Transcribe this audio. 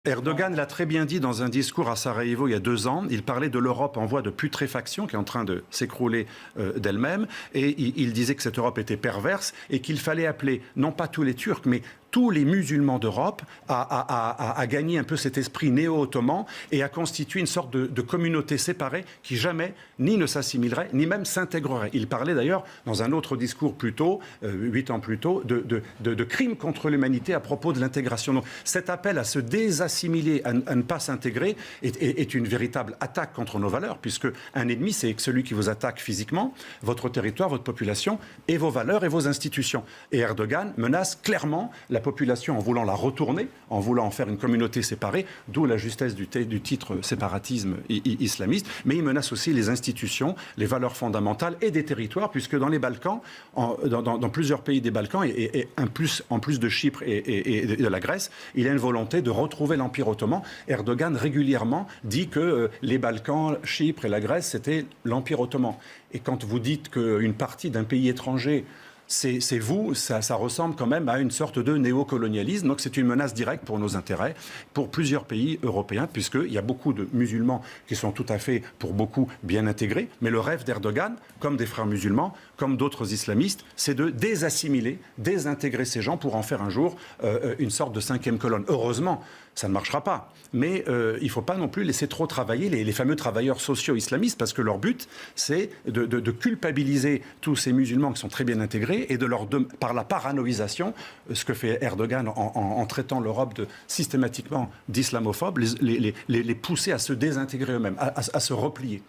Erdogan l'a très bien dit dans un discours à Sarajevo il y a 2 ans. Il parlait de l'Europe en voie de putréfaction, qui est en train de s'écrouler d'elle-même. Et il disait que cette Europe était perverse et qu'il fallait appeler, non pas tous les Turcs, mais tous les musulmans d'Europe à gagner un peu cet esprit néo-ottoman et à constituer une sorte de communauté séparée qui jamais ni ne s'assimilerait, ni même s'intégrerait. Il parlait d'ailleurs, dans un autre discours plus tôt, 8 ans plus tôt, de crimes contre l'humanité à propos de l'intégration. Donc cet appel à se désassimiler, à ne pas s'intégrer, est une véritable attaque contre nos valeurs, puisque un ennemi, c'est celui qui vous attaque physiquement, votre territoire, votre population, et vos valeurs et vos institutions. Et Erdogan menace clairement la population en voulant la retourner, en voulant en faire une communauté séparée, d'où la justesse du titre séparatisme islamiste, mais il menace aussi les institutions, les valeurs fondamentales et des territoires, puisque dans les Balkans, dans plusieurs pays des Balkans, en plus de Chypre et de la Grèce, il y a une volonté de retrouver l'Empire ottoman. Erdogan régulièrement dit que les Balkans, Chypre et la Grèce, c'était l'Empire ottoman. Et quand vous dites qu'une partie d'un pays étranger c'est vous, ça ressemble quand même à une sorte de néocolonialisme. Donc c'est une menace directe pour nos intérêts, pour plusieurs pays européens, puisqu'il y a beaucoup de musulmans qui sont tout à fait, pour beaucoup, bien intégrés. Mais le rêve d'Erdogan, comme des frères musulmans, comme d'autres islamistes, c'est de désassimiler, désintégrer ces gens pour en faire un jour une sorte de 5e colonne. Heureusement, ça ne marchera pas. Mais il ne faut pas non plus laisser trop travailler les fameux travailleurs sociaux islamistes, parce que leur but, c'est de culpabiliser tous ces musulmans qui sont très bien intégrés et par la paranoïsation, ce que fait Erdogan en traitant l'Europe systématiquement d'islamophobes, les pousser à se désintégrer eux-mêmes, à se replier.